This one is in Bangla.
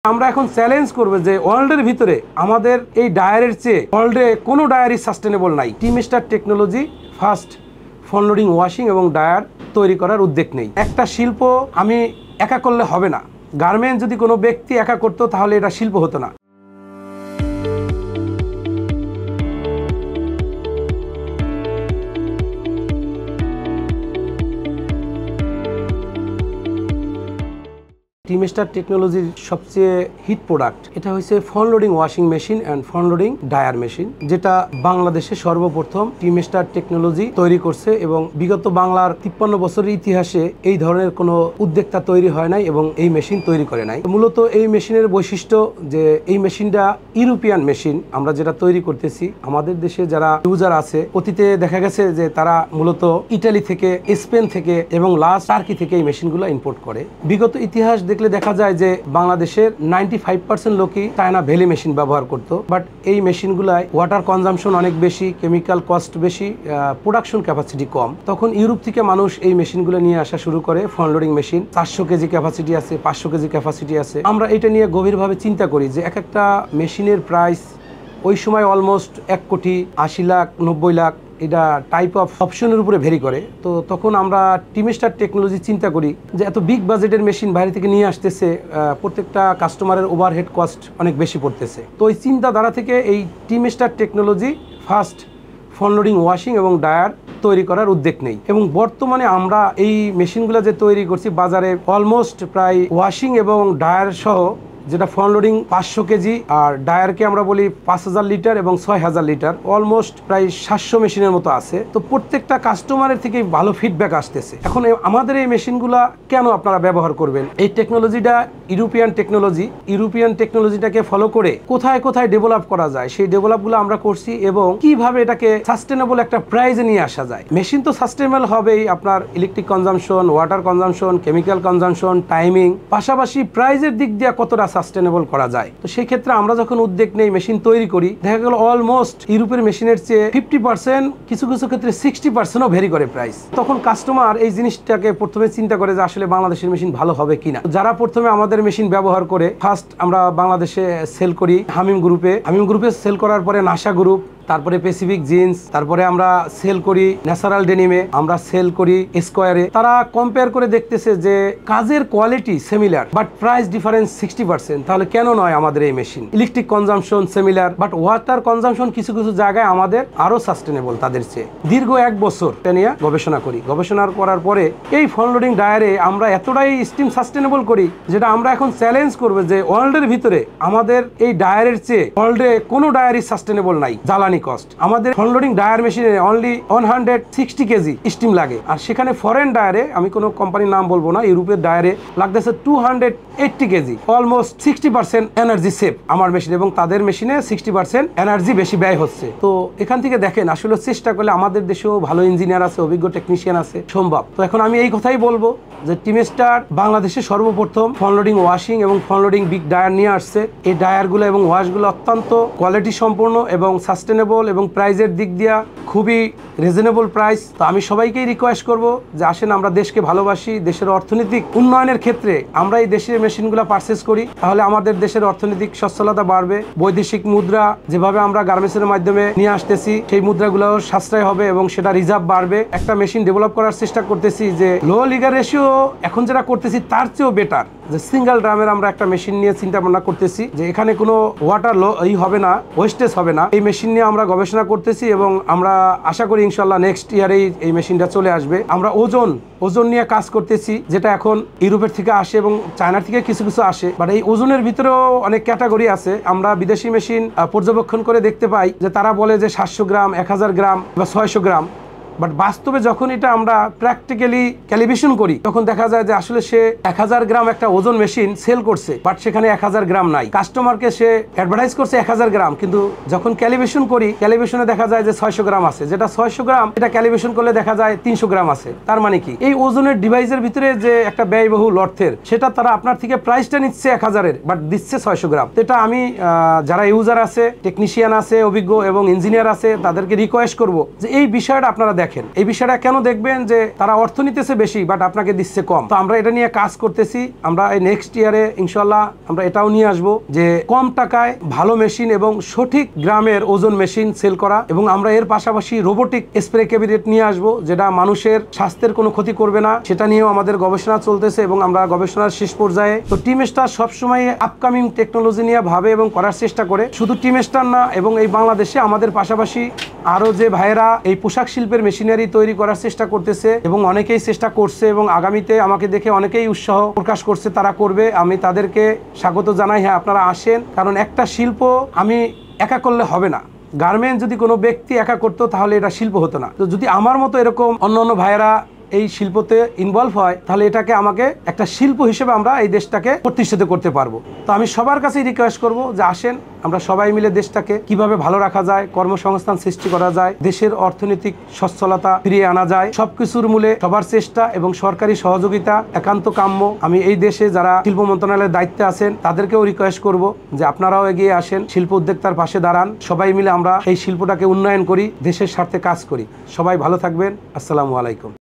আমরা এখন চ্যালেঞ্জ করব যে ওয়ার্ল্ডের ভিতরে আমাদের এই ডায়ারের চেয়ে ওয়ার্ল্ডে কোনো ডায়ারই সাস্টেনেবল নাই। Team star technology first front loading washing এবং ডায়ার তৈরি করার উদ্যোগ নেই। একটা শিল্প আমি একা করলে হবে না। গার্মেন্ট যদি কোনো ব্যক্তি একা করতো তাহলে এটা শিল্প হতো না। টিম স্টার টেকনোলজির সবচেয়ে হিট প্রোডাক্ট এটা হচ্ছে front loading washing machine and front loading dryer machine, যেটা বাংলাদেশে সর্বপ্রথম টিম স্টার টেকনোলজি তৈরি করছে এবং বিগত বাংলার 53 বছরের ইতিহাসে এই ধরনের কোনো উদ্যোক্তা তৈরি হয় নাই এবং এই মেশিন তৈরি করে নাই। মূলত এই মেশিনের বৈশিষ্ট্য যে এই মেশিনটা ইউরোপিয়ান মেশিন। আমরা যেটা তৈরি করতেছি, আমাদের দেশে যারা ইউজার আছে অতীতে দেখা গেছে যে তারা মূলত ইটালি থেকে, স্পেন থেকে এবং লাস্ট টার্কি থেকে এই মেশিনগুলো ইম্পোর্ট করে। বিগত ইতিহাস দেখা যায় যে বাংলাদেশের 95% লোকই চায়না ভ্যালি মেশিন ব্যবহার করতো, বাট এই মেশিনগুলায় ওয়াটার কনজাম্পশন অনেক বেশি, কেমিক্যাল কস্ট বেশি, প্রোডাকশন ক্যাপাসিটি কম। তখন ইউরোপ থেকে মানুষ এই মেশিনগুলো নিয়ে আসা শুরু করে। Front loading machine 400 KG capacity আছে, 500 কেজি ক্যাপাসিটি আছে। আমরা এটা নিয়ে গভীরভাবে চিন্তা করি যে এক একটা মেশিনের প্রাইস ওই সময় অলমোস্ট 1 কোটি 80 লাখ 90 লাখ, এটা টাইপ অফ অপশনের উপরে ভেরি করে। তো তখন আমরা টিম স্টার টেকনোলজি চিন্তা করি যে এত বিগ বাজেটের মেশিন বাইরে থেকে নিয়ে আসতেছে, প্রত্যেকটা কাস্টমারের ওভারহেড কস্ট অনেক বেশি পড়তেছে। তো এই চিন্তাধারা থেকে এই team star technology first front loading washing এবং ডায়ার তৈরি করার উদ্যোগ নেই। এবং বর্তমানে আমরা এই মেশিনগুলো যে তৈরি করছি বাজারে অলমোস্ট প্রায় ওয়াশিং এবং ডায়ার সহ, যেটা ফ্রন্ট লোডিং 500 কেজি আর ডায়ারকে আমরা বলি 5000 লিটার এবং 6000 লিটার, অলমোস্ট প্রায় 700 মেশিনের মতো আছে। তো প্রত্যেকটা কাস্টমারের থেকে ভালো ফিডব্যাক আসতেছে। এখন আমাদের এই মেশিনগুলা কেন আপনারা ব্যবহার করবেন? এই টেকনোলজিটা ইউরোপিয়ান টেকনোলজিটাকে ফলো করে কোথায় কোথায় ডেভেলপ করা যায় সেই ডেভেলপগুলো আমরা করছি এবং কিভাবে এটাকে সাস্টেনেবল একটা প্রাইজে নিয়ে আসা যায়। মেশিন তো সাস্টেনেবল হবেই, আপনার electric consumption, water consumption, chemical consumption, timing, পাশাপাশি প্রাইজের দিক দিয়ে কতটা সাস্টেনেবল করা যায়। তো সেই ক্ষেত্রে আমরা যখন উদ্যোগ নেই, মেশিন তৈরি করি, দেখা গেল অলমোস্ট ইউরোপের মেশিনের চেয়ে 50%, কিছু কিছু ক্ষেত্রে 60%ও ভেরি করে প্রাইস। তখন কাস্টমার এই জিনিসটাকে প্রথমে চিন্তা করে যে আসলে বাংলাদেশের মেশিন ভালো হবে কিনা। যারা প্রথমে আমাদের মেশিন ব্যবহার করে, ফার্স্ট আমরা বাংলাদেশে সেল করি হামিম গ্রুপে সেল করার পরে নাসা গ্রুপ, তারপরে প্যাসিফিক জিন্স, তারপরে আমরা সেল করি ন্যাচারাল ডেনিমে, আমরা সেল করি স্কোয়ারে। তারা কম্পেয়ার করে দেখতেছে যে কাজের quality similar but price difference 60%, তাহলে কেন নয় আমাদের এই machine? Electric consumption similar but water consumption কিছু কিছু জায়গায় আমাদের আরো সাস্টেনেবল তাদের চেয়ে। দীর্ঘ 1 বছর এটা নিয়ে গবেষণা করার পরে এই ফ্রন্ট লোডিং ডায়ারে আমরা এতটাই স্টিম সাস্টেনেবল করি যেটা আমরা এখন চ্যালেঞ্জ করবো যে ওয়ার্ল্ডের ভিতরে আমাদের এই ডায়ারের চেয়ে ওয়ার্ল্ডে কোনো ডায়ারই সাস্টেনেবল নাই। জ্বালানি কস্ট আমাদের ফ্রন্ট লোডিং ডায়ার মেশিনে অনলি 160 কেজি স্টিম লাগে, আর সেখানে ফরেন ডায়ারে, আমি কোনো কোম্পানির নাম বলবো না, ইউরোপের ডায়ারে লাগতেছে 280 কেজি। অলমোস্ট 60% এনার্জি সেভ আমার মেশিন এবং তাদের মেশিনে 60% এনার্জি বেশি ব্যয় হচ্ছে। তো এখান থেকে দেখেন আসলে চেষ্টা করলে আমাদের দেশেও ভালো ইঞ্জিনিয়ার আছে, অভিজ্ঞ টেকনিশিয়ান আছে, সম্ভব। তো এখন আমি এই কথাই বলবো যে টিম স্টার বাংলাদেশে সর্বপ্রথম ফ্রন্ট লোডিং ওয়াশিং এবং ফ্রন্ট লোডিং বিগ ডায়ার নিয়ে আসছে। এই ডায়ারগুলো এবং ওয়াশগুলো অত্যন্ত কোয়ালিটি সম্পন্ন এবং সাস্টেনেবল এবং প্রাইজের দিক দিয়া খুবই রিজনেবল প্রাইস। তো আমি সবাইকেই রিকোয়েস্ট করব যে আসেন আমরা দেশকে ভালোবাসি, দেশের অর্থনৈতিক উন্নয়নের ক্ষেত্রে আমরা এই দেশের মেশিনগুলো পারচেস করি, তাহলে আমাদের দেশের অর্থনৈতিক সচ্ছলতা বাড়বে। বৈদেশিক মুদ্রা যেভাবে আমরা গার্মেন্টসের মাধ্যমে নিয়ে আসতেছি সেই মুদ্রাগুলো সাশ্রয় হবে এবং সেটা রিজার্ভ বাড়বে। একটা মেশিন ডেভেলপ করার চেষ্টা করতেছি যে লো লিগার রেশিও এখন যেটা করতেছি তার চেয়েও বেটার, যে সিঙ্গেল ড্রামের আমরা একটা মেশিন নিয়ে চিন্তা ভাবনা করতেছি যে এখানে কোনো ওয়াটার হবে না, ওয়েস্টেজ হবে না। এই মেশিন নিয়ে আমরা গবেষণা করতেছি এবং আমরা আশা করি ইনশাল্লাহ নেক্সট ইয়ারেই এই মেশিনটা চলে আসবে। আমরা ওজন নিয়ে কাজ করতেছি, যেটা এখন ইউরোপের থেকে আসে এবং চায়নার থেকে কিছু কিছু আসে, বাট এই ওজনের ভিতরেও অনেক ক্যাটাগরি আছে। আমরা বিদেশি মেশিন পর্যবেক্ষণ করে দেখতে পাই যে তারা বলে যে 700 গ্রাম, 1000 গ্রাম বা 600 গ্রাম, বাট বাস্তবে যখন এটা আমরা প্র্যাকটিক্যালি ক্যালিব্রেশন করি তখন দেখা যায় যে আসলে সে 1000 গ্রাম একটা ওজন মেশিন সেল করছে, বাট সেখানে 1000 গ্রাম নাই। কাস্টমারকে সে অ্যাডভার্টাইজ করছে 1000 গ্রাম, কিন্তু যখন ক্যালিব্রেশন করি ক্যালিব্রেশনে দেখা যায় যে 600 গ্রাম আছে, যেটা 600 গ্রাম এটা ক্যালিব্রেশন করলে দেখা যায় 300 গ্রাম আছে। তার মানে কি এই ওজনের ডিভাইসের ভিতরে যে একটা ব্যয়বহুল অর্থের, সেটা তারা আপনার থেকে প্রাইসটা নিচ্ছে 1000-এর বাট দিচ্ছে 600 গ্রাম। এটা আমি যারা ইউজার আছে, টেকনিশিয়ান আছে, অভিজ্ঞ এবং ইঞ্জিনিয়ার আছে, তাদেরকে রিকোয়েস্ট করব যে এই বিষয়টা আপনারা দেখেন। এই বিষয়টা কেন দেখবেন যে তারা অর্থ নিতেছে বেশি বাট আপনাকে দিচ্ছে কম। তো আমরা এটা নিয়ে কাজ করতেছি। আমরা এই নেক্সট ইয়ারে ইনশাল্লাহ আমরা এটাও নিয়ে আসবো যে কম টাকায় ভালো মেশিন এবং সঠিক গ্রামের ওজন মেশিন সেল করা, এবং আমরা এর পাশাপাশি রোবোটিক স্প্রে ক্যাবিনেট নিয়ে আসবো যেটা মানুষের স্বাস্থ্যের কোনো ক্ষতি করবে না। সেটা নিয়েও আমাদের গবেষণা চলতেছে এবং আমরা গবেষণার শেষ পর্যায়ে। তো টিম স্টার সবসময় আপকামিং টেকনোলজি নিয়ে ভাবে এবং করার চেষ্টা করে। শুধু টিম স্টার না, এবং এই বাংলাদেশে আমাদের পাশাপাশি আরো যে ভাইয়েরা এই পোশাক শিল্পের মেশিনারি তৈরি করার চেষ্টা করতেছে এবং অনেকেই চেষ্টা করছে এবং আগামীতে আমাকে দেখে অনেকেই উৎসাহ প্রকাশ করছে, তারা করবে। আমি তাদেরকে স্বাগত জানাই। হ্যাঁ, আপনারা আসেন, কারণ একটা শিল্প আমি একা করলে হবে না। গার্মেন্ট যদি কোনো ব্যক্তি একা করতো তাহলে এটা শিল্প হতো না। তো যদি আমার মতো এরকম অন্য অন্য ভাইয়েরা এই শিল্পতে ইনভলভ হয় তাহলে এটাকে আমাকে একটা শিল্প হিসেবে আমরা এই দেশটাকে প্রতিষ্ঠিত করতে পারবো। তো আমি সবার কাছেই রিকোয়েস্ট করব যে আসেন, আমরা সবাই মিলে দেশটাকে কিভাবে ভালো রাখা যায়, কর্মসংস্থান সৃষ্টি করা যায়, দেশের অর্থনৈতিক সচ্ছলতা ফিরিয়ে আনা যায়, সবকিছুর মূলে সবার চেষ্টা এবং সরকারি সহযোগিতা একান্ত কাম্য। আমি এই দেশে যারা শিল্প মন্ত্রণালয়ের দায়িত্বে আছেন তাদেরকেও রিকোয়েস্ট করব যে আপনারাও এগিয়ে আসেন, শিল্প উদ্যোক্তার পাশে দাঁড়ান, সবাই মিলে আমরা এই শিল্পটাকে উন্নয়ন করি, দেশের স্বার্থে কাজ করি। সবাই ভালো থাকবেন। আসসালামু আলাইকুম।